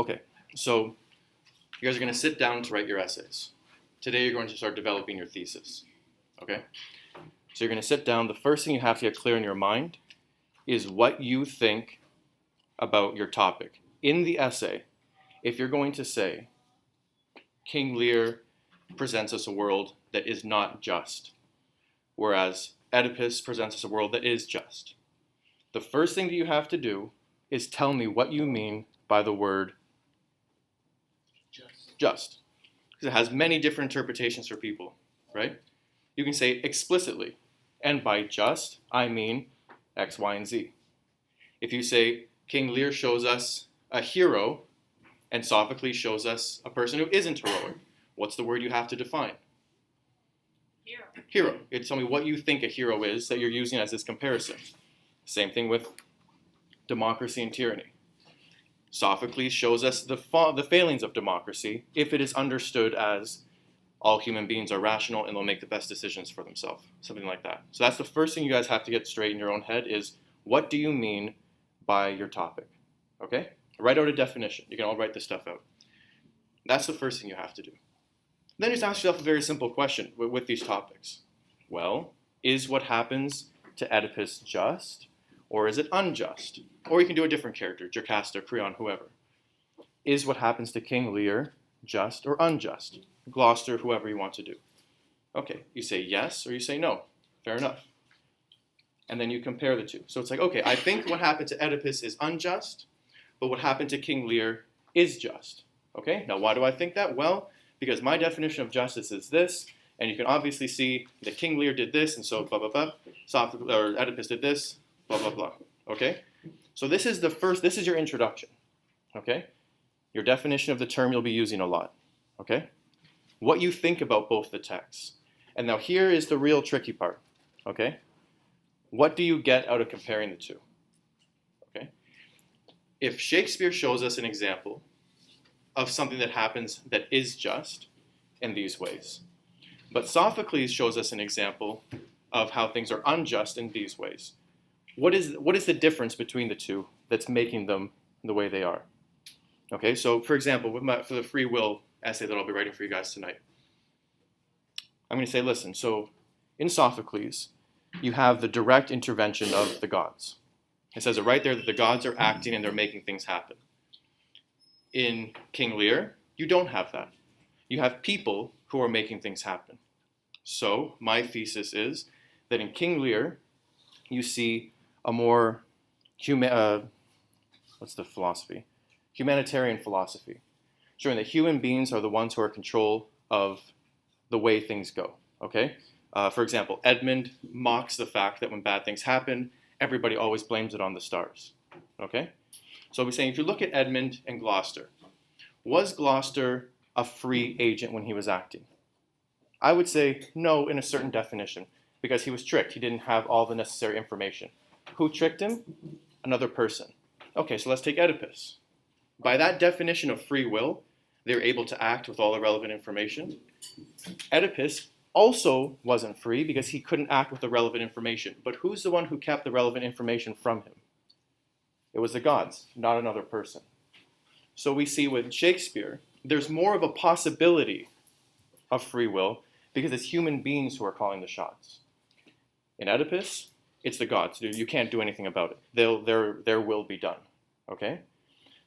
Okay, so you guys are going to sit down to write your essays. Today you're going to start developing your thesis. Okay? So you're going to sit down. The first thing you have to get clear in your mind is what you think about your topic. In the essay, if you're going to say, King Lear presents us a world that is not just, whereas Oedipus presents us a world that is just. The first thing that you have to do is tell me what you mean by the word just. Because it has many different interpretations for people, right? You can say explicitly, and by just, I mean X, Y, and Z. If you say King Lear shows us a hero, and Sophocles shows us a person who isn't heroic, what's the word you have to define? Hero. Hero. You have to tell me what you think a hero is that you're using as this comparison. Same thing with democracy and tyranny. Sophocles shows us the failings of democracy if it is understood as all human beings are rational and they'll make the best decisions for themselves. Something like that. So that's the first thing you guys have to get straight in your own head is what do you mean by your topic? Okay? Write out a definition. You can all write this stuff out. That's the first thing you have to do. Then just ask yourself a very simple question with these topics. Well, is what happens to Oedipus just? Or is it unjust? Or you can do a different character, Jocasta, Creon, whoever. Is what happens to King Lear just or unjust? Gloucester, whoever you want to do. Okay, you say yes or you say no. Fair enough. And then you compare the two. So it's like, okay, I think what happened to Oedipus is unjust, but what happened to King Lear is just. Okay, now why do I think that? Well, because my definition of justice is this, and you can obviously see that King Lear did this, and so blah, blah, blah. Or Oedipus did this, blah, blah, blah. Okay? So this is your introduction. Okay? Your definition of the term you'll be using a lot. Okay? What you think about both the texts. And now here is the real tricky part. Okay? What do you get out of comparing the two? Okay? If Shakespeare shows us an example of something that happens that is just in these ways, but Sophocles shows us an example of how things are unjust in these ways, what is the difference between the two that's making them the way they are? Okay, so for example, for the free will essay that I'll be writing for you guys tonight, I'm going to say, listen, so in Sophocles, you have the direct intervention of the gods. It says it right there that the gods are acting and they're making things happen. In King Lear, you don't have that. You have people who are making things happen. So my thesis is that in King Lear, you see a more humanitarian philosophy, showing that human beings are the ones who are in control of the way things go. Okay? For example, Edmund mocks the fact that when bad things happen, everybody always blames it on the stars. Okay? So we're saying if you look at Edmund and Gloucester, was Gloucester a free agent when he was acting? I would say no in a certain definition, because he was tricked. He didn't have all the necessary information. Who tricked him? Another person. Okay, so let's take Oedipus. By that definition of free will, they're able to act with all the relevant information. Oedipus also wasn't free because he couldn't act with the relevant information. But who's the one who kept the relevant information from him? It was the gods, not another person. So we see with Shakespeare, there's more of a possibility of free will because it's human beings who are calling the shots. In Oedipus, it's the gods. You can't do anything about it. Their will be done. Okay?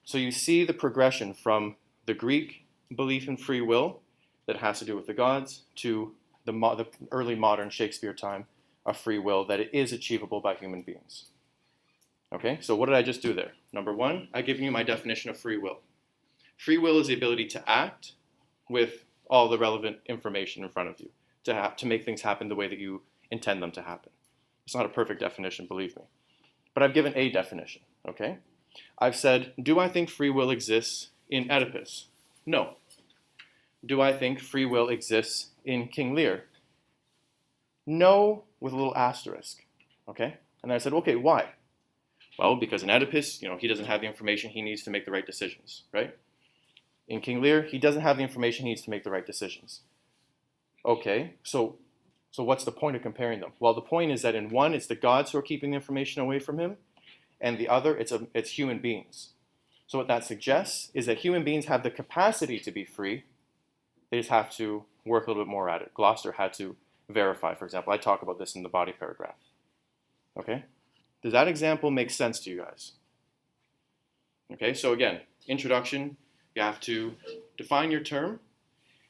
So you see the progression from the Greek belief in free will that has to do with the gods to the early modern Shakespeare time of free will that it is achievable by human beings. Okay, so what did I just do there? Number one, I've given you my definition of free will. Free will is the ability to act with all the relevant information in front of you to make things happen the way that you intend them to happen. It's not a perfect definition, believe me. But I've given a definition, okay? I've said, do I think free will exists in Oedipus? No. Do I think free will exists in King Lear? No, with a little asterisk, okay? And I said, okay, why? Well, because in Oedipus, he doesn't have the information he needs to make the right decisions, right? In King Lear, he doesn't have the information he needs to make the right decisions. Okay, so what's the point of comparing them? Well, the point is that in one, it's the gods who are keeping the information away from him, and the other, it's human beings. So what that suggests is that human beings have the capacity to be free. They just have to work a little bit more at it. Gloucester had to verify, for example. I talk about this in the body paragraph. Okay? Does that example make sense to you guys? Okay, so again, introduction, you have to define your term,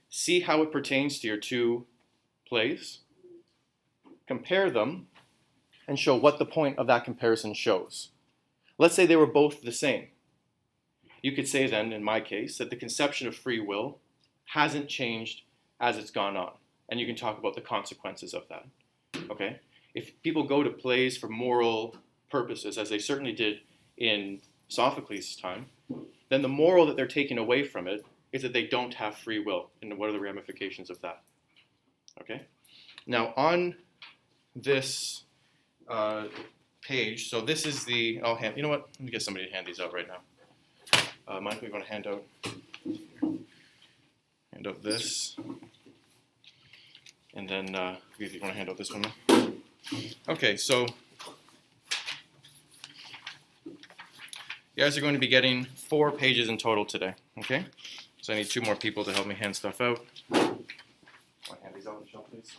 see how it pertains to your two plays, compare them, and show what the point of that comparison shows. Let's say they were both the same. You could say then, in my case, that the conception of free will hasn't changed as it's gone on. And you can talk about the consequences of that. Okay? If people go to plays for moral purposes, as they certainly did in Sophocles' time, then the moral that they're taking away from it is that they don't have free will. And what are the ramifications of that? Okay? Now, on this page, so this is the, you know what? Let me get somebody to hand these out right now. Michael, you want to hand out this, and then you want to hand out this one. Okay, so you guys are going to be getting 4 pages in total today. Okay, so I need 2 more people to help me hand stuff out. Want to hand these out, Michelle, please?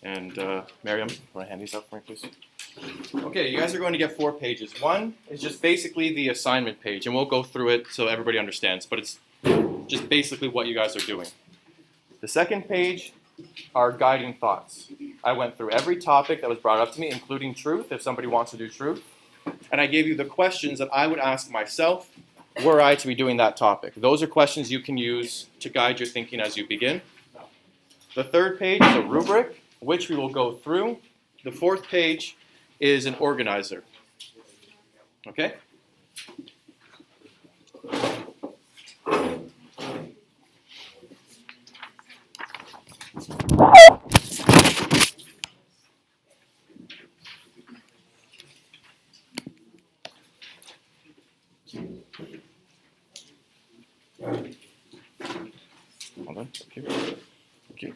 And Miriam, want to hand these out for me, please? Okay, you guys are going to get 4 pages. One is just basically the assignment page, and we'll go through it so everybody understands, but it's just basically what you guys are doing. The second page are guiding thoughts. I went through every topic that was brought up to me, including truth, if somebody wants to do truth, and I gave you the questions that I would ask myself were I to be doing that topic. Those are questions you can use to guide your thinking as you begin. The third page is a rubric, which we will go through. The fourth page is an organizer. Okay? Hold on. Thank you. Thank you.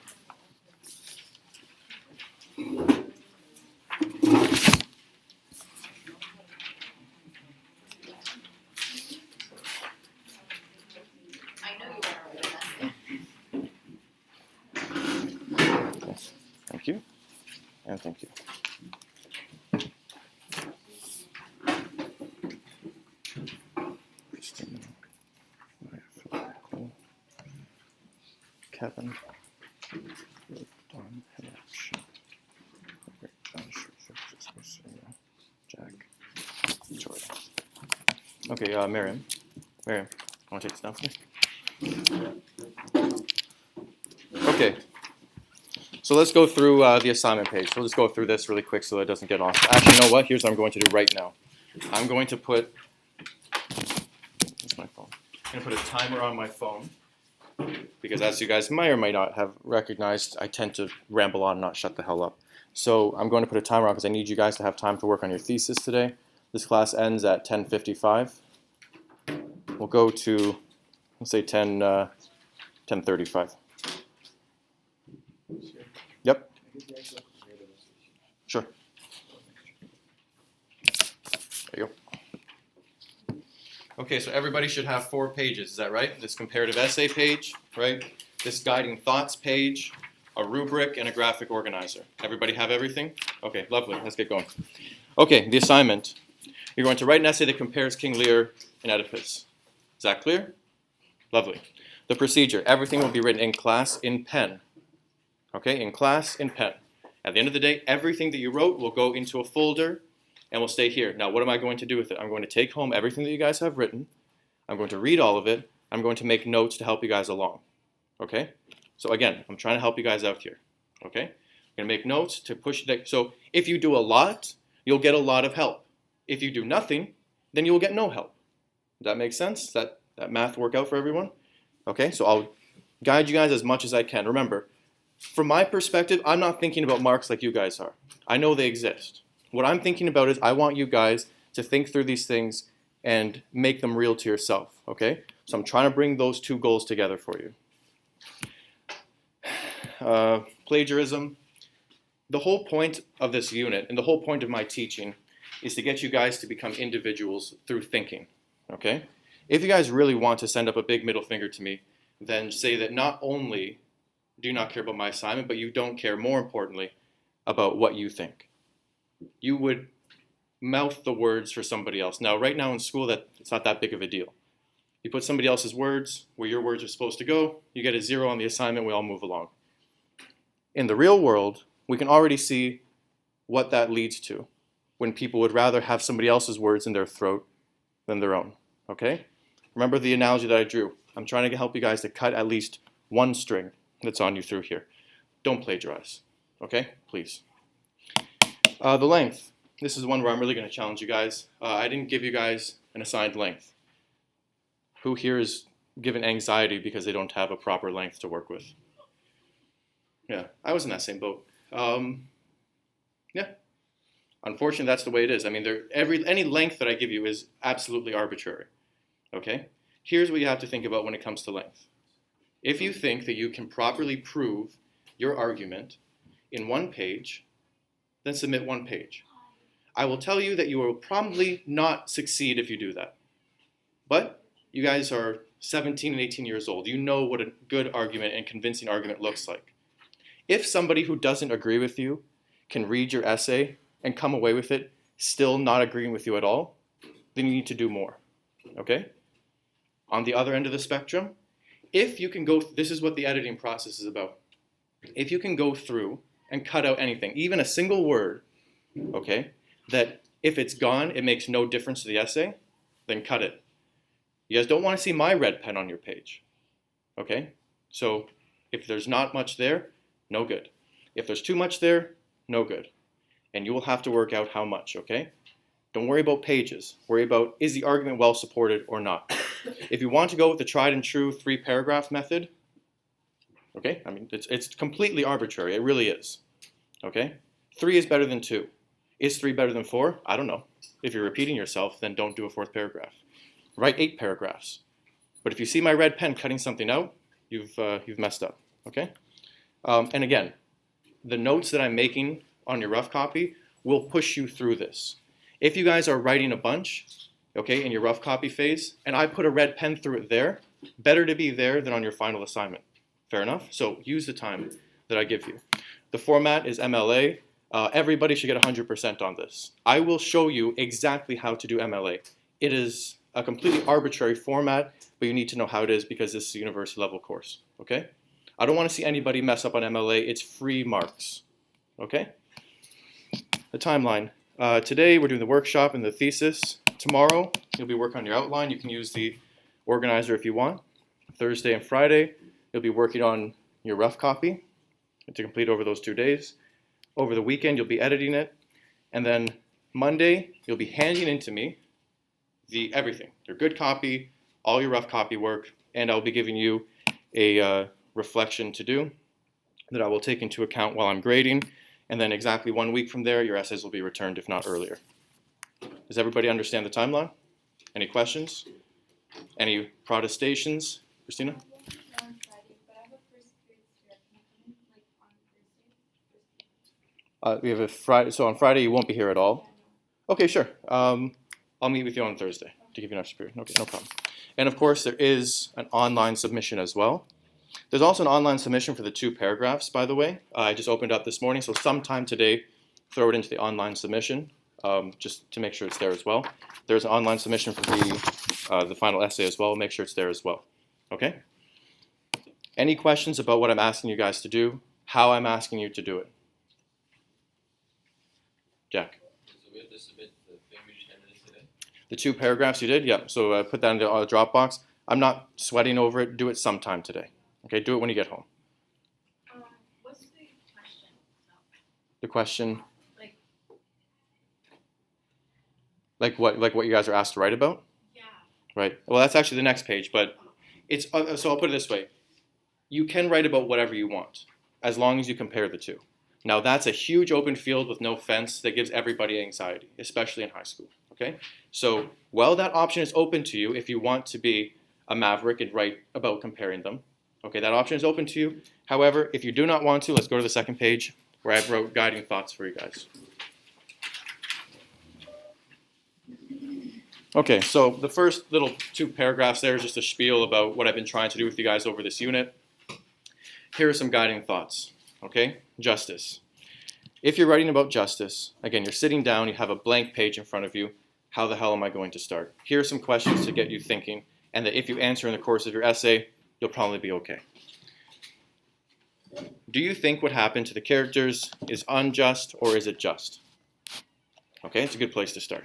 Thank you, and thank you. Kevin. Jack. Jordan. Okay, Miriam. Miriam, want to take this down for me? Okay. So let's go through the assignment page. We'll just go through this really quick so that it doesn't get lost. Actually, you know what? Here's what I'm going to do right now. I'm going to put, where's my phone? I'm going to put a timer on my phone because as you guys may or may not have recognized, I tend to ramble on and not shut the hell up. So I'm going to put a timer on because I need you guys to have time to work on your thesis today. This class ends at 10:55. We'll go to, let's say 10:35. Yep. Sure. There you go. Okay, so everybody should have 4 pages, is that right? This comparative essay page, right? This guiding thoughts page, a rubric, and a graphic organizer. Everybody have everything? Okay, lovely. Let's get going. Okay, the assignment. You're going to write an essay that compares King Lear and Oedipus. Is that clear? Lovely. The procedure. Everything will be written in class in pen. Okay, in class, in pen. At the end of the day, everything that you wrote will go into a folder and will stay here. Now, what am I going to do with it? I'm going to take home everything that you guys have written. I'm going to read all of it. I'm going to make notes to help you guys along. Okay? So again, I'm trying to help you guys out here. Okay? I'm going to make notes to push it. So if you do a lot, you'll get a lot of help. If you do nothing, then you will get no help. Does that make sense? Does that math work out for everyone? Okay, so I'll guide you guys as much as I can. Remember, from my perspective, I'm not thinking about marks like you guys are. I know they exist. What I'm thinking about is I want you guys to think through these things and make them real to yourself, okay? So I'm trying to bring those 2 goals together for you. Plagiarism. the whole point of this unit and the whole point of my teaching is to get you guys to become individuals through thinking, okay? If you guys really want to send up a big middle finger to me, then say that not only do you not care about my assignment, but you don't care, more importantly, about what you think. You would mouth the words for somebody else. Now, right now in school, it's not that big of a deal. You put somebody else's words where your words are supposed to go, you get a 0 on the assignment, we all move along. In the real world, we can already see what that leads to when people would rather have somebody else's words in their throat than their own, okay? Remember the analogy that I drew. I'm trying to help you guys to cut at least one string that's on you through here. Don't plagiarize, okay? Please. The length. This is one where I'm really going to challenge you guys. I didn't give you guys an assigned length. Who here is given anxiety because they don't have a proper length to work with? Yeah, I was in that same boat. Yeah. Unfortunately, that's the way it is. I mean, any length that I give you is absolutely arbitrary. Okay? Here's what you have to think about when it comes to length. If you think that you can properly prove your argument in one page, then submit one page. I will tell you that you will probably not succeed if you do that. But you guys are 17 and 18 years old. You know what a good argument and convincing argument looks like. If somebody who doesn't agree with you can read your essay and come away with it still not agreeing with you at all, then you need to do more, okay? On the other end of the spectrum, if you can this is what the editing process is about. If you can go through and cut out anything, even a single word, okay, that if it's gone, it makes no difference to the essay, then cut it. You guys don't want to see my red pen on your page, okay? So if there's not much there, no good. If there's too much there, no good. And you will have to work out how much, okay? Don't worry about pages. Worry about, is the argument well supported or not? If you want to go with the tried and true 3-paragraph method, okay? I mean, it's completely arbitrary. It really is, okay? 3 is better than 2. Is 3 better than 4? I don't know. If you're repeating yourself, then don't do a 4th paragraph. Write 8 paragraphs. But if you see my red pen cutting something out, you've messed up, okay? And again, the notes that I'm making on your rough copy will push you through this. If you guys are writing a bunch, okay, in your rough copy phase, and I put a red pen through it there, better to be there than on your final assignment. Fair enough? So use the time that I give you. The format is MLA. Everybody should get 100% on this. I will show you exactly how to do MLA. It is a completely arbitrary format, but you need to know how it is because this is a university level course, okay? I don't want to see anybody mess up on MLA. It's free marks, okay? The timeline. Today we're doing the workshop and the thesis. Tomorrow you'll be working on your outline. You can use the organizer if you want. Thursday and Friday you'll be working on your rough copy to complete over those 2 days. Over the weekend you'll be editing it. And then Monday you'll be handing in to me everything. Your good copy, all your rough copy work, and I'll be giving you a reflection to do that I will take into account while I'm grading. And then exactly 1 week from there, your essays will be returned, if not earlier. Does everybody understand the timeline? Any questions? Any protestations? Christina? We have a Friday, so on Friday you won't be here at all. Okay, sure. I'll meet with you on Thursday to give you an extra period. Okay, no problem. And of course, there is an online submission as well. There's also an online submission for the 2 paragraphs, by the way. I just opened up this morning, so sometime today, throw it into the online submission, just to make sure it's there as well. There's an online submission for the final essay as well. Make sure it's there as well. Okay? Any questions about what I'm asking you guys to do? How I'm asking you to do it? Jack? So we have to submit the thing we just handed in today? The 2 paragraphs you did? Yeah. So put that into a Dropbox. I'm not sweating over it. Do it sometime today. Okay? Do it when you get home. What's the question? The question? Like, Like what you guys are asked to write about? yeah. Right. Well, that's actually the next page, but it's so I'll put it this way. You can write about whatever you want as long as you compare the 2. Now, that's a huge open field with no fence that gives everybody anxiety, especially in high school, okay? So while that option is open to you if you want to be a maverick and write about comparing them, okay, that option is open to you. However, if you do not want to, let's go to the second page. where I wrote guiding thoughts for you guys. Okay, so the first little 2 paragraphs there is just a spiel about what I've been trying to do with you guys over this unit. Here are some guiding thoughts, okay? Justice. If you're writing about justice, again, you're sitting down, you have a blank page in front of you. How the hell am I going to start? Here are some questions to get you thinking, and that if you answer in the course of your essay, you'll probably be okay. Do you think what happened to the characters is unjust or is it just? Okay, it's a good place to start.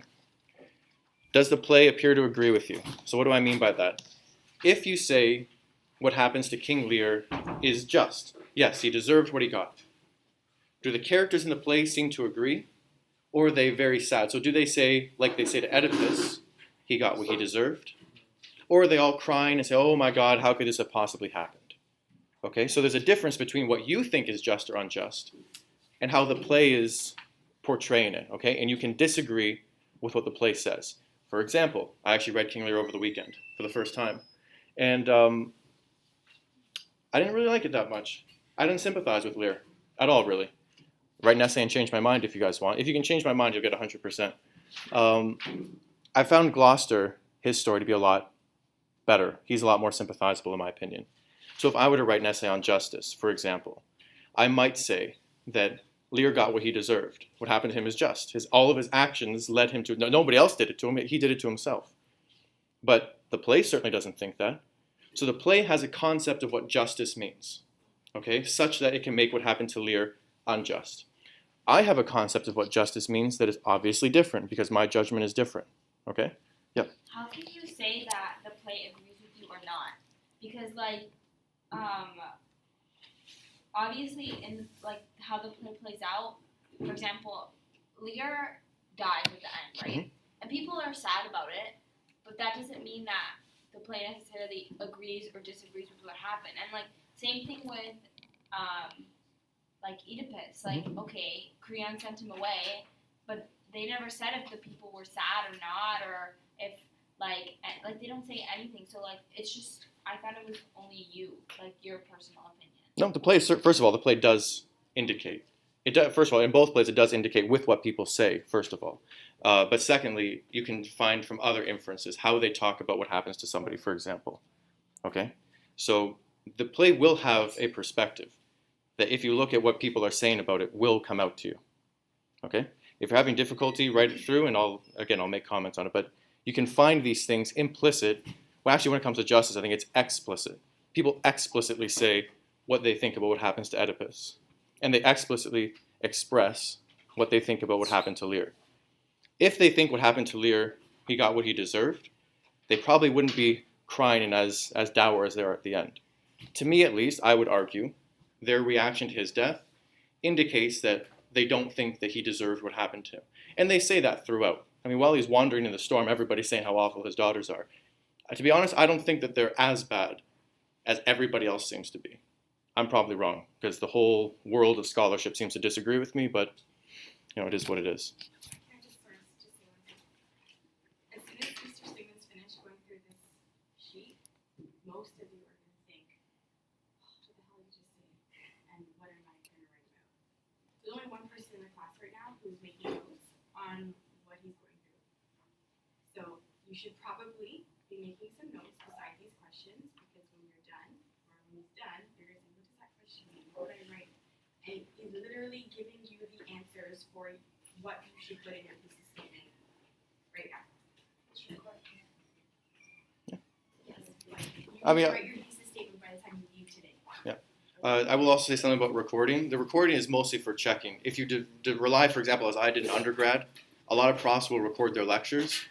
Does the play appear to agree with you? So what do I mean by that? If you say what happens to King Lear is just, yes, he deserved what he got. Do the characters in the play seem to agree? Or are they very sad? So do they say, like they say to Oedipus, he got what he deserved? Or are they all crying and say, oh my God, how could this have possibly happened? Okay, so there's a difference between what you think is just or unjust and how the play is portraying it, okay? And you can disagree with what the play says. For example, I actually read King Lear over the weekend for the first time. And I didn't really like it that much. I didn't sympathize with Lear at all, really. Write an essay and change my mind if you guys want. If you can change my mind, you'll get 100%. I found Gloucester, his story, to be a lot better. He's a lot more sympathizable, in my opinion. So if I were to write an essay on justice, for example, I might say that Lear got what he deserved. What happened to him is just. All of his actions led him to... nobody else did it to him. He did it to himself. But the play certainly doesn't think that. So the play has a concept of what justice means, okay, such that it can make what happened to Lear unjust. I have a concept of what justice means that is obviously different because my judgment is different, okay? Yep. How can you say that the play agrees with you or not? Because obviously in how the play plays out, for example, Lear dies at the end, right? Mm-hmm. And people are sad about it, but that doesn't mean that the play necessarily agrees or disagrees with what happened. And same thing with Oedipus. Okay, Creon sent him away, but they never said if the people were sad or not, or if they don't say anything. So it's just, I thought it was only you, your personal opinion. No, the play, first of all, the play does indicate. First of all, in both plays, it does indicate with what people say, first of all. But secondly, you can find from other inferences how they talk about what happens to somebody, for example. Okay? So the play will have a perspective that if you look at what people are saying about it, will come out to you. Okay? If you're having difficulty, write it through, and I'll make comments on it. But you can find these things implicit. Well, actually, when it comes to justice, I think it's explicit. People explicitly say what they think about what happens to Oedipus. And they explicitly express what they think about what happened to Lear. If they think what happened to Lear, he got what he deserved, they probably wouldn't be crying and as dour as they are at the end. To me, at least, I would argue their reaction to his death indicates that they don't think that he deserved what happened to him. And they say that throughout. I mean, while he's wandering in the storm, everybody's saying how awful his daughters are. To be honest, I don't think that they're as bad as everybody else seems to be. I'm probably wrong, because the whole world of scholarship seems to disagree with me, but it is what it is. Can I just say one thing? As soon as Mr. Sigmund's finished going through this sheet, most of you are going to think, what the hell did you just say? And what am I going to write about? There's only one person in the class right now who's making notes on what he's going through. So you should probably be making some notes beside these questions, because when you're done, or when he's done, you're going to say, what does that question mean? What would I write? And he's literally giving you the answers for what you should put in your thesis statement right now. I mean, write your thesis statement by the time you leave today. Yeah. I will also say something about recording. The recording is mostly for checking. If you rely, for example, as I did in undergrad, a lot of profs will record their lectures.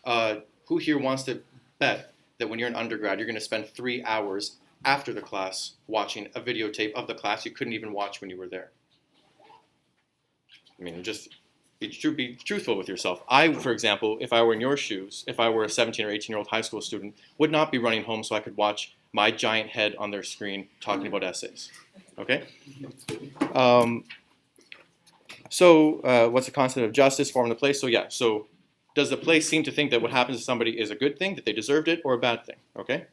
Who here wants to bet that when you're an undergrad, you're going to spend 3 hours after the class watching a videotape of the class you couldn't even watch when you were there? I mean, just be truthful with yourself. I, for example, if I were in your shoes, if I were a 17 or 18-year-old high school student, would not be running home so I could watch my giant head on their screen talking about essays. Okay? What's the concept of justice forming the play? So does the play seem to think that what happens to somebody is a good thing, that they deserved it, or a bad thing? Okay?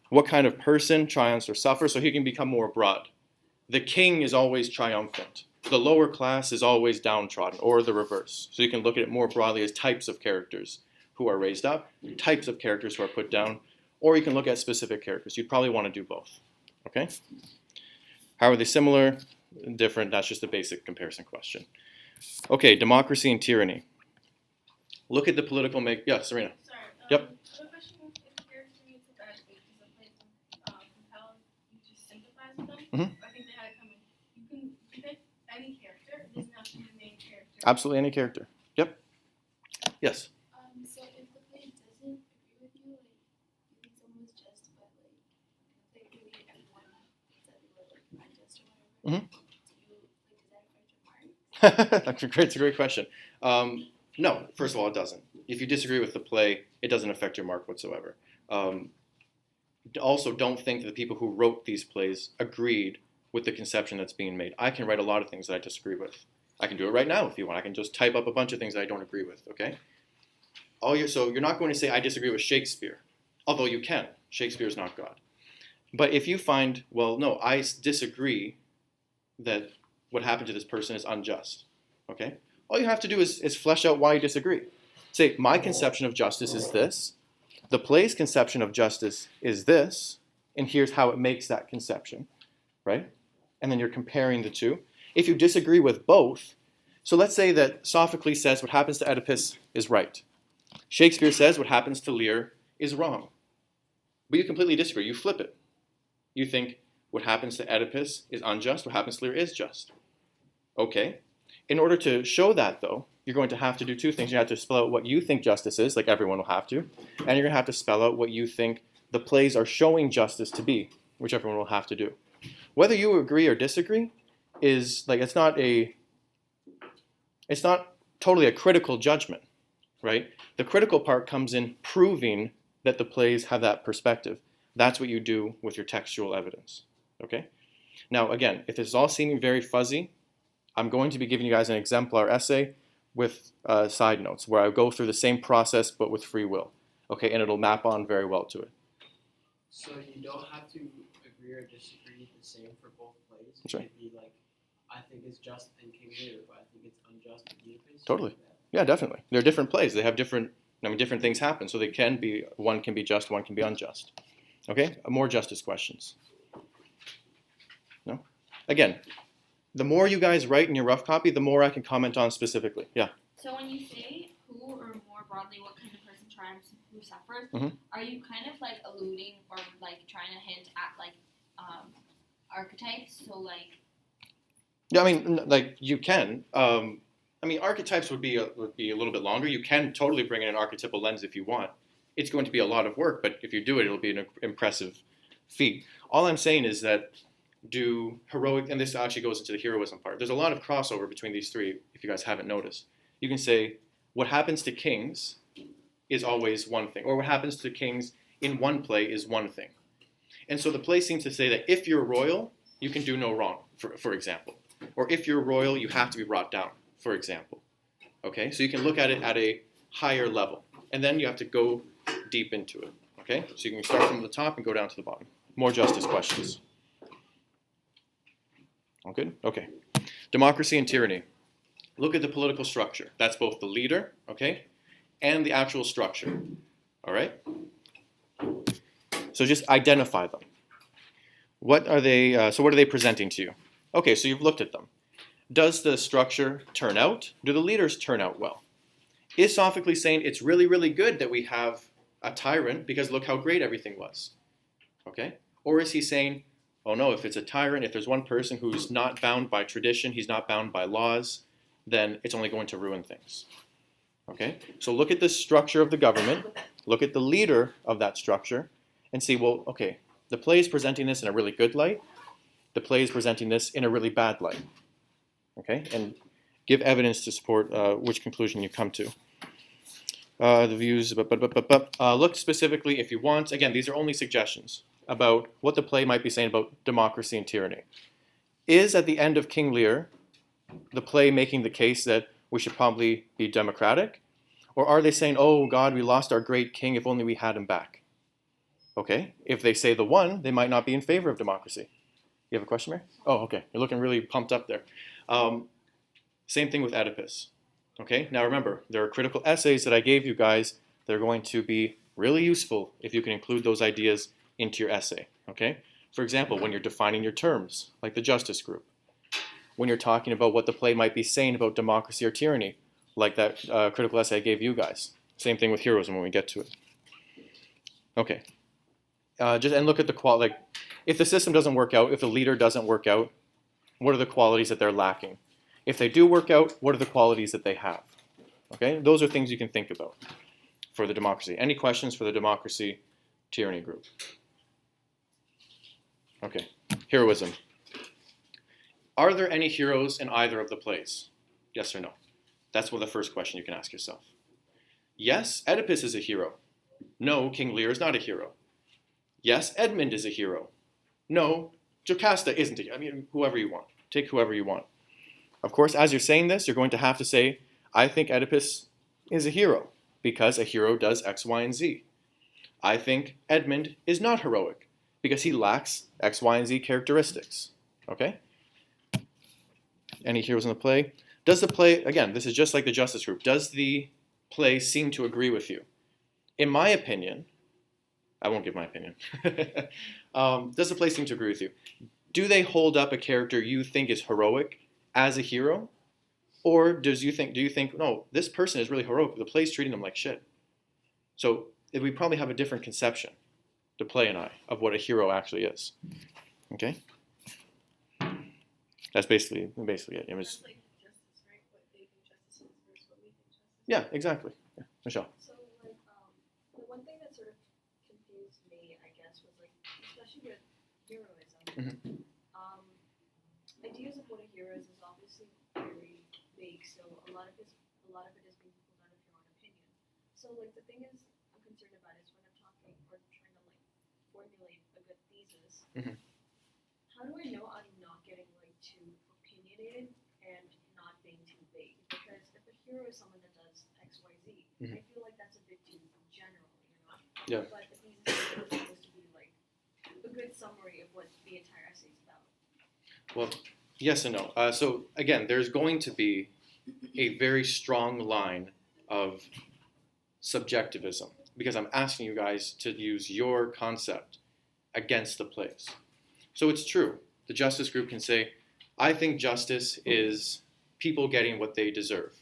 What kind of person triumphs or suffers? So he can become more broad. the king is always triumphant. The lower class is always downtrodden, or the reverse. So you can look at it more broadly as types of characters who are raised up, types of characters who are put down, or you can look at specific characters. You'd probably want to do both. Okay? How are they similar? Different? That's just a basic comparison question. Okay, democracy and tyranny. Look at the political Yeah, Serena. Sorry. Yep. I have a question. If the character meets a bad fate, does the play compel you to sympathize with them? Mhm. I think they had it coming. You can pick any character. It doesn't have to be the main character. Absolutely any character. Yep. Yes. So if the play doesn't agree with you, like you think someone was just, but like really everyone thinks that they were like unjust or whatever, Mhm. does that affect your mark? It's a great question. No, first of all, it doesn't. If you disagree with the play, it doesn't affect your mark whatsoever. Also, don't think that the people who wrote these plays agreed with the conception that's being made. I can write a lot of things that I disagree with. I can do it right now if you want. I can just type up a bunch of things that I don't agree with, okay? So you're not going to say, I disagree with Shakespeare, although you can. Shakespeare is not God. But if you find, well, no, I disagree that what happened to this person is unjust, okay? All you have to do is flesh out why you disagree. Say, my conception of justice is this, the play's conception of justice is this, and here's how it makes that conception, right? And then you're comparing the two. If you disagree with both, so let's say that Sophocles says what happens to Oedipus is right. Shakespeare says what happens to Lear is wrong. But you completely disagree. You flip it. You think what happens to Oedipus is unjust, what happens to Lear is just. Okay. In order to show that, though, you're going to have to do two things. You have to spell out what you think justice is, like everyone will have to, and you're going to have to spell out what you think the plays are showing justice to be, which everyone will have to do. Whether you agree or disagree is, like, it's not totally a critical judgment, right? The critical part comes in proving that the plays have that perspective. That's what you do with your textual evidence, okay? Now, again, if this is all seeming very fuzzy, I'm going to be giving you guys an exemplar essay with side notes where I go through the same process but with free will, okay? And it'll map on very well to it. So you don't have to agree or disagree the same for both plays? That's right. It could be like, I think it's just in King Lear, but I think it's unjust in Oedipus. Totally. Yeah, definitely. They're different plays. They have different things happen. So they can be, one can be just, one can be unjust. Okay? More justice questions. No? Again, the more you guys write in your rough copy, the more I can comment on specifically. Yeah. So when you say who, or more broadly, what kind of person triumphs and who suffers, Mhm. are you kind of like alluding or like trying to hint at like archetypes? So like, Yeah, I mean, like, you can. I mean, archetypes would be a little bit longer. You can totally bring in an archetypal lens if you want. It's going to be a lot of work, but if you do it, it'll be an impressive feat. All I'm saying is that do heroic, and this actually goes into the heroism part. There's a lot of crossover between these three, if you guys haven't noticed. You can say, what happens to kings is always one thing, or what happens to kings in one play is one thing. And so the play seems to say that if you're royal, you can do no wrong, for example. Or if you're royal, you have to be brought down, for example. Okay, so you can look at it at a higher level. And then you have to go deep into it. Okay, so you can start from the top and go down to the bottom. More justice questions. All good? Okay. Democracy and tyranny. Look at the political structure. That's both the leader, okay, and the actual structure. All right? So just identify them. What are they, so what are they presenting to you? Okay, so you've looked at them. Does the structure turn out? Do the leaders turn out well? Is Sophocles saying it's really, really good that we have a tyrant because look how great everything was? Okay? Or is he saying, oh no, if it's a tyrant, if there's one person who's not bound by tradition, he's not bound by laws, then it's only going to ruin things. Okay? So look at the structure of the government, look at the leader of that structure, and see, well, okay, the play is presenting this in a really good light, the play is presenting this in a really bad light. Okay? And give evidence to support which conclusion you come to. The views, look specifically if you want. Again, these are only suggestions about what the play might be saying about democracy and tyranny. Is at the end of King Lear the play making the case that we should probably be democratic? Or are they saying, oh God, we lost our great king, if only we had him back? Okay, if they say the one, they might not be in favor of democracy. You have a question, Mary? Oh, okay. You're looking really pumped up there. Same thing with Oedipus. Okay, now remember, there are critical essays that I gave you guys that are going to be really useful if you can include those ideas into your essay. Okay, for example, when you're defining your terms, like the justice group, when you're talking about what the play might be saying about democracy or tyranny, like that critical essay I gave you guys. Same thing with heroism when we get to it. Okay, and look at the quality. Like, if the system doesn't work out, if the leader doesn't work out, what are the qualities that they're lacking? If they do work out, what are the qualities that they have? Okay, those are things you can think about for the democracy. Any questions for the democracy tyranny group? Okay, heroism. Are there any heroes in either of the plays? Yes or no? That's the first question you can ask yourself. Yes, Oedipus is a hero. No, King Lear is not a hero. Yes, Edmund is a hero. No, Jocasta isn't a hero. I mean, whoever you want. Take whoever you want. Of course, as you're saying this, you're going to have to say, I think Oedipus is a hero because a hero does X, Y, and Z. I think Edmund is not heroic because he lacks X, Y, and Z characteristics. Okay? Any heroes in the play? Does the play, again, this is just like the Justice Group, does the play seem to agree with you? In my opinion, I won't give my opinion. Does the play seem to agree with you? Do they hold up a character you think is heroic as a hero? Or do you think, no, this person is really heroic, the play's treating them like shit? So we probably have a different conception, the play and I, of what a hero actually is. Okay? That's basically it. It was, That's like justice, right? What they think justice is versus what we think justice is. yeah, exactly. Yeah. Michelle. So like the one thing that sort of confused me, I guess, was like especially with heroism. Mhm. Ideas of what a hero is obviously very vague. So a lot of it is being pulled out of your own opinion. So like the thing is I'm concerned about is when I'm talking or trying to like formulate a good thesis. Mhm. How do I know I'm not getting like too opinionated and not being too vague? Because if a hero is someone that does X, Y, Z, Mhm. I feel like that's a bit too general, you know? Yeah. But the thesis is supposed to be like a good summary of what the entire essay is about. Well, yes and no. So again, there's going to be a very strong line of subjectivism because I'm asking you guys to use your concept against the plays. So it's true. The justice group can say, I think justice is people getting what they deserve.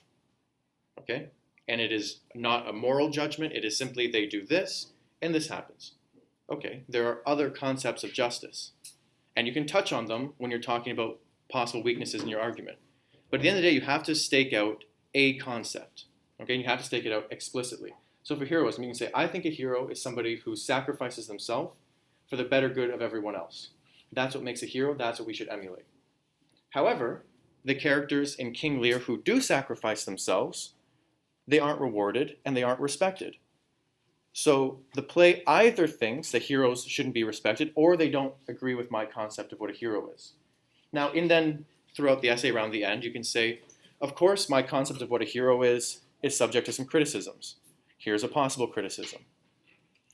Okay? And it is not a moral judgment. It is simply they do this and this happens. Okay, there are other concepts of justice. And you can touch on them when you're talking about possible weaknesses in your argument. But at the end of the day, you have to stake out a concept. Okay, and you have to stake it out explicitly. So for heroism, you can say, I think a hero is somebody who sacrifices themselves for the better good of everyone else. That's what makes a hero. That's what we should emulate. However, the characters in King Lear who do sacrifice themselves, they aren't rewarded and they aren't respected. So the play either thinks that heroes shouldn't be respected or they don't agree with my concept of what a hero is. Now, throughout the essay around the end, you can say, of course, my concept of what a hero is subject to some criticisms. Here's a possible criticism.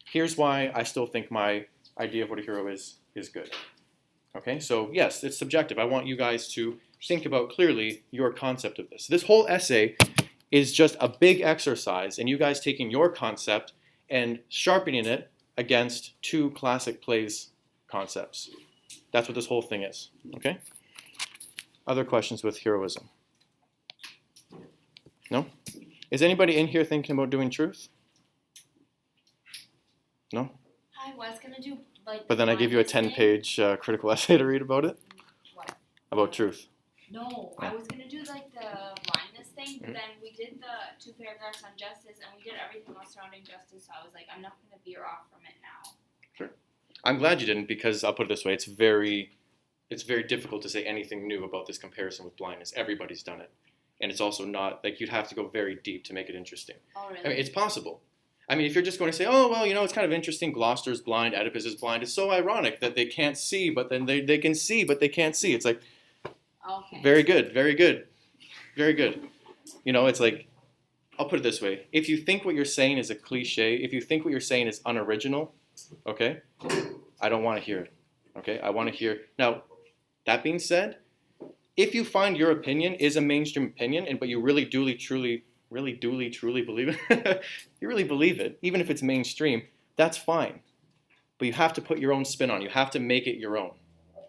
Here's why I still think my idea of what a hero is good. Okay, so yes, it's subjective. I want you guys to think about clearly your concept of this. This whole essay is just a big exercise in you guys taking your concept and sharpening it against two classic plays concepts. That's what this whole thing is, okay? Other questions with heroism? No? Is anybody in here thinking about doing truth? No? I was gonna do like. But then I gave you a blindness thing. 10-page critical essay to read about it? What? About truth. No, Yeah. I was gonna do like the blindness thing, but Mhm. then we did the 2 paragraphs on justice, and we did everything else surrounding justice. So I was like, I'm not gonna veer off from it now. I'm glad you didn't because I'll put it this way, it's very difficult to say anything new about this comparison with blindness. Everybody's done it. And it's also not, like you'd have to go very deep to make it interesting. Oh really? I mean, it's possible. I mean, if you're just going to say, oh, well, it's kind of interesting, Gloucester's blind, Oedipus is blind, it's so ironic that they can't see, but then they can see, but they can't see. It's like, Okay. very good, very good, very good. It's like, I'll put it this way. If you think what you're saying is a cliche, if you think what you're saying is unoriginal, okay, I don't want to hear it, okay? I want to hear, now, That being said, if you find your opinion is a mainstream opinion, but you really truly believe it, you really believe it, even if it's mainstream, that's fine. But you have to put your own spin on it. You have to make it your own.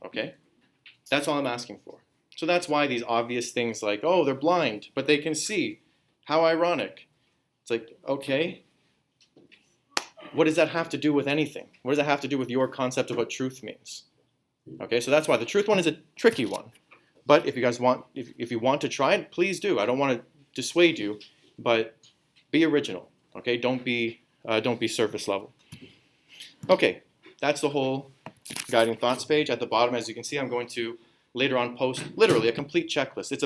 Okay? That's all I'm asking for. So that's why these obvious things like, oh, they're blind, but they can see. How ironic. It's like, okay, what does that have to do with anything? What does that have to do with your concept of what truth means? Okay, so that's why the truth one is a tricky one. But if you guys want, if you want to try it, please do. I don't want to dissuade you, but be original. Okay, don't be surface level. Okay, that's the whole guiding thoughts page. At the bottom, as you can see, I'm going to later on post literally a complete checklist. It's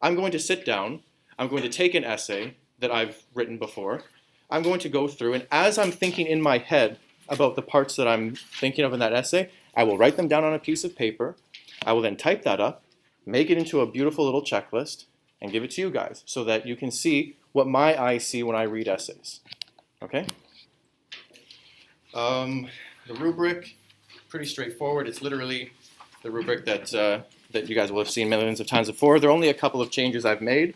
I'm going to sit down. I'm going to take an essay that I've written before. I'm going to go through, and as I'm thinking in my head about the parts that I'm thinking of in that essay, I will write them down on a piece of paper. I will then type that up, make it into a beautiful little checklist, and give it to you guys so that you can see what my eyes see when I read essays. Okay? The rubric, pretty straightforward. It's literally the rubric that you guys will have seen millions of times before. There are only a couple of changes I've made.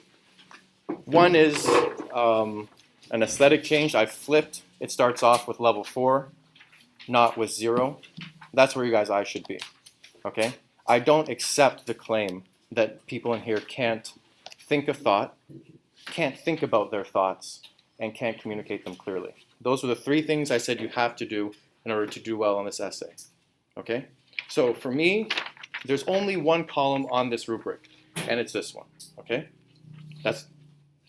One is an aesthetic change. I've flipped. It starts off with level 4, not with 0. That's where you guys' eyes should be. Okay? I don't accept the claim that people in here can't think a thought, can't think about their thoughts, and can't communicate them clearly. Those are the 3 things I said you have to do in order to do well on this essay. Okay? So for me, there's only one column on this rubric, and it's this one. Okay?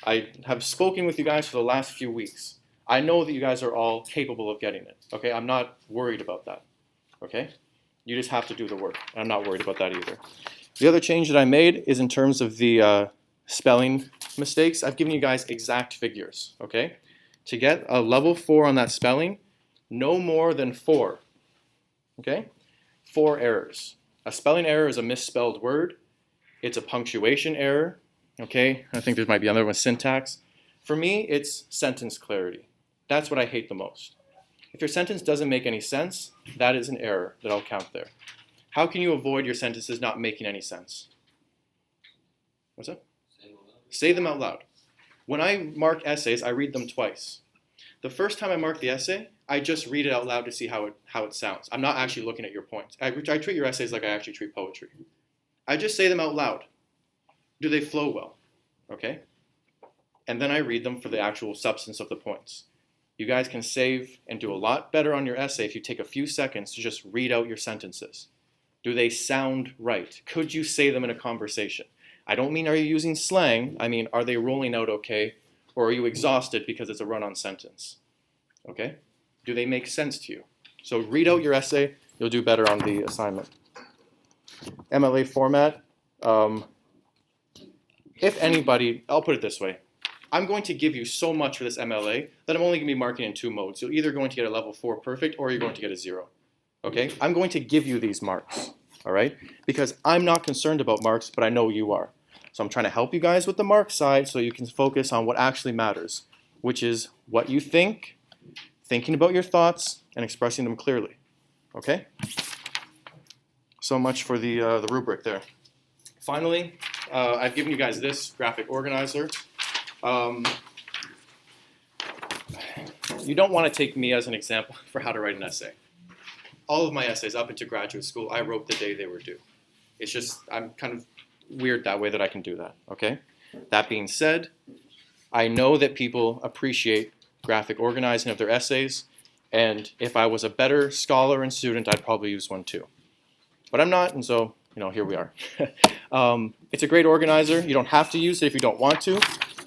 I have spoken with you guys for the last few weeks. I know that you guys are all capable of getting it. Okay? I'm not worried about that. Okay? You just have to do the work. I'm not worried about that either. The other change that I made is in terms of the spelling mistakes. I've given you guys exact figures. Okay? To get a level 4 on that spelling, no more than 4. Okay? 4 errors. A spelling error is a misspelled word. It's a punctuation error. Okay? I think there might be another one, syntax. For me, it's sentence clarity. That's what I hate the most. If your sentence doesn't make any sense, that is an error that I'll count there. How can you avoid your sentences not making any sense? What's that? Say them out loud. When I mark essays, I read them twice. The first time I mark the essay, I just read it out loud to see how it sounds. I'm not actually looking at your points. I treat your essays like I actually treat poetry. I just say them out loud. Do they flow well? Okay? And then I read them for the actual substance of the points. You guys can save and do a lot better on your essay if you take a few seconds to just read out your sentences. Do they sound right? Could you say them in a conversation? I don't mean are you using slang, I mean are they rolling out okay, or are you exhausted because it's a run-on sentence? Okay? Do they make sense to you? So read out your essay, you'll do better on the assignment. MLA format, if anybody, I'll put it this way, I'm going to give you so much for this MLA that I'm only going to be marking in 2 modes. You're either going to get a level 4 perfect or you're going to get a 0. Okay? I'm going to give you these marks, all right? Because I'm not concerned about marks, but I know you are. So I'm trying to help you guys with the mark side so you can focus on what actually matters, which is what you think, thinking about your thoughts, and expressing them clearly. Okay? So much for the rubric there. Finally, I've given you guys this graphic organizer. You don't want to take me as an example for how to write an essay. All of my essays up into graduate school, I wrote the day they were due. It's just, I'm kind of weird that way that I can do that, okay? That being said, I know that people appreciate graphic organizing of their essays, and if I was a better scholar and student, I'd probably use one too. But I'm not, and so, here we are. It's a great organizer. You don't have to use it if you don't want to,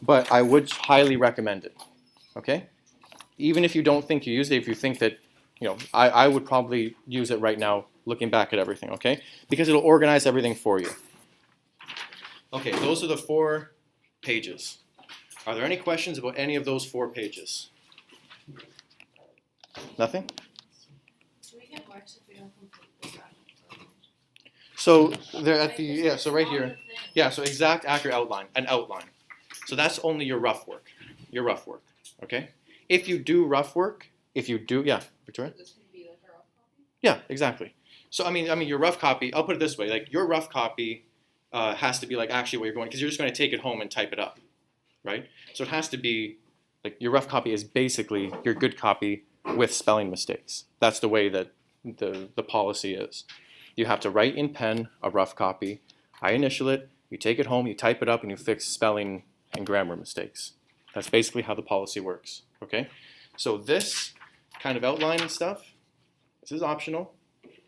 but I would highly recommend it, okay? Even if you don't think you use it, if you think that, I would probably use it right now looking back at everything, okay? Because it'll organize everything for you. Okay, those are the 4 pages. Are there any questions about any of those 4 pages? Nothing? Do we get marks if we don't complete the graphic? So they're at the, so right here. Yeah, so exact, accurate outline, an outline. So that's only your rough work, okay? If you do rough work, yeah, Victoria? This would be like a rough copy? Yeah, exactly. So I mean, your rough copy. I'll put it this way: like your rough copy has to be like actually what you're going because you're just going to take it home and type it up, right? So it has to be like your rough copy is basically your good copy with spelling mistakes. That's the way that the policy is. You have to write in pen a rough copy. I initial it. You take it home. You type it up, and you fix spelling and grammar mistakes. That's basically how the policy works. Okay. So this kind of outline and stuff. This is optional.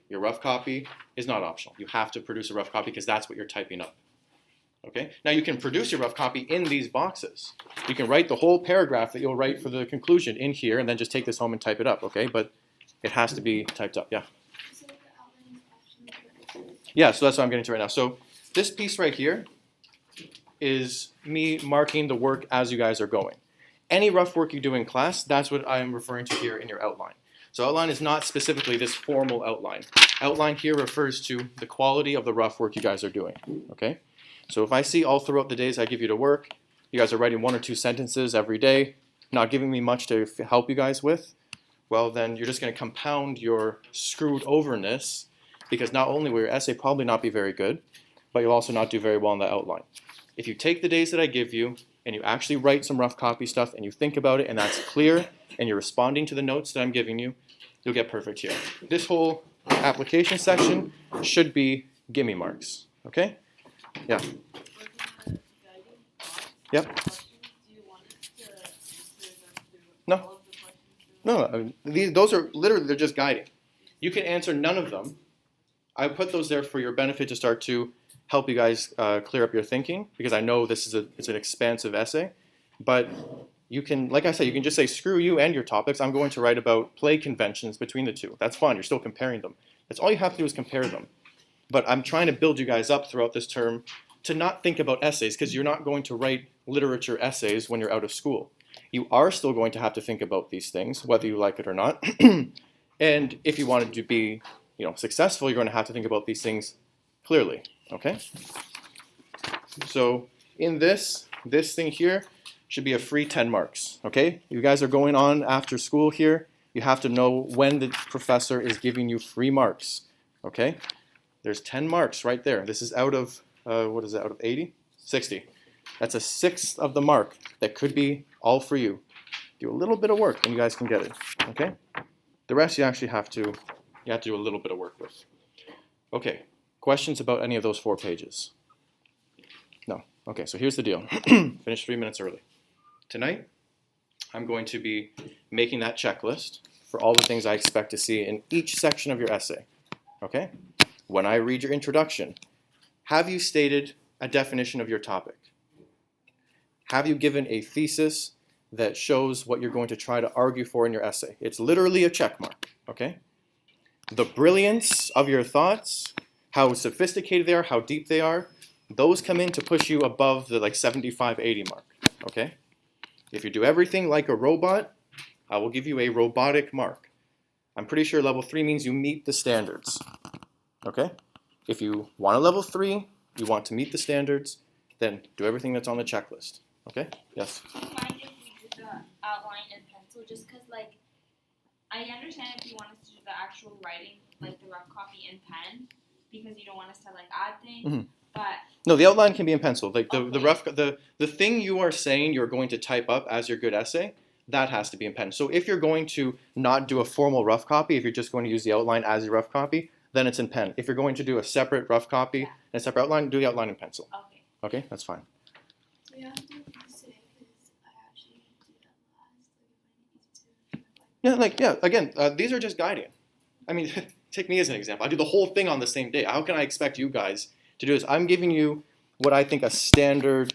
Your rough copy is not optional. You have to produce a rough copy because that's what you're typing up. Okay? Now you can produce your rough copy in these boxes. You can write the whole paragraph that you'll write for the conclusion in here and then just take this home and type it up, okay? But it has to be typed up, yeah. So the outline is optional for essays. Yeah, so that's what I'm getting to right now. So this piece right here is me marking the work as you guys are going. Any rough work you do in class, that's what I'm referring to here in your outline. So outline is not specifically this formal outline. Outline here refers to the quality of the rough work you guys are doing, okay? So if I see all throughout the days I give you to work, you guys are writing 1 or 2 sentences every day, not giving me much to help you guys with, well then you're just going to compound your screwed overness because not only will your essay probably not be very good, but you'll also not do very well in the outline. If you take the days that I give you and you actually write some rough copy stuff and you think about it and that's clear and you're responding to the notes that I'm giving you, you'll get perfect here. This whole application section should be gimme marks, okay? Yeah. Yep. No. No, those are literally, they're just guiding. You can answer none of them. I put those there for your benefit to start to help you guys clear up your thinking because I know this is it's an expansive essay. But you can, like I said, you can just say, screw you and your topics. I'm going to write about play conventions between the two. That's fine. You're still comparing them. That's all you have to do is compare them. But I'm trying to build you guys up throughout this term to not think about essays because you're not going to write literature essays when you're out of school. You are still going to have to think about these things, whether you like it or not. And if you wanted to be, successful, you're going to have to think about these things clearly. Okay? So in this thing here should be a free 10 marks. Okay? You guys are going on after school here. You have to know when the professor is giving you free marks. Okay? There's 10 marks right there. This is out of, what is it, out of 80? 60. That's a 1/6 of the mark that could be all for you. Do a little bit of work and you guys can get it. Okay? The rest you actually have to do a little bit of work with. Okay. Questions about any of those 4 pages? No. Okay, so here's the deal. Finish 3 minutes early. Tonight, I'm going to be making that checklist for all the things I expect to see in each section of your essay. Okay? When I read your introduction, have you stated a definition of your topic? Have you given a thesis that shows what you're going to try to argue for in your essay? It's literally a check mark, okay? The brilliance of your thoughts, how sophisticated they are, how deep they are, those come in to push you above the 75, 80 mark, okay? If you do everything like a robot, I will give you a robotic mark. I'm pretty sure level 3 means you meet the standards, okay? If you want a level 3, you want to meet the standards, then do everything that's on the checklist, okay? Yes? Do you mind if we did the outline in pencil? Just because, I understand if you want us to do the actual writing, the rough copy in pen, because you don't want us to, add things, Mhm. but... No, the outline can be in pencil. The Okay. rough, the thing you are saying you're going to type up as your good essay, that has to be in pen. So if you're going to not do a formal rough copy, if you're just going to use the outline as your rough copy, then it's in pen. If you're going to do a separate rough copy Yeah. and a separate outline, do the outline in pencil. Okay. Okay, that's fine. Do you have to do essay? Because I actually do that last. If I need to. Again, these are just guiding. I mean, take me as an example. I do the whole thing on the same day. How can I expect you guys to do this? I'm giving you what I think a standard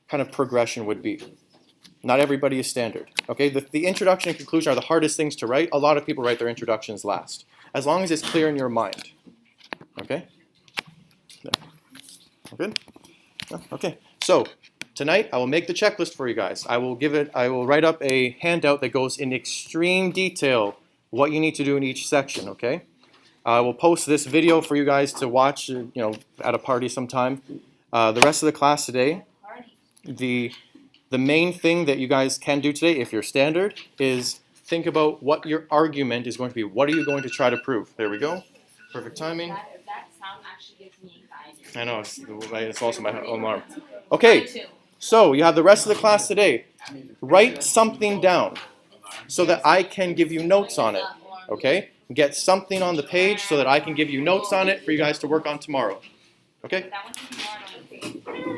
kind of progression would be. Not everybody is standard. Okay, the introduction and conclusion are the hardest things to write. A lot of people write their introductions last. As long as it's clear in your mind. Okay? There. Good? Okay. So tonight I will make the checklist for you guys. I will write up a handout that goes in extreme detail what you need to do in each section, okay? I will post this video for you guys to watch, at a party sometime. The rest of the class today, Party. the main thing that you guys can do today, if you're standard, is think about what your argument is going to be. What are you going to try to prove? There we go. Perfect timing. That sound actually gives me anxiety. I know, it's also my alarm. Okay, Mine too. so you have the rest of the class today. Write something down so that I can give you notes on it. Okay? Get something on the page so that I can give you notes on it for you guys to work on tomorrow. Okay? That one's tomorrow.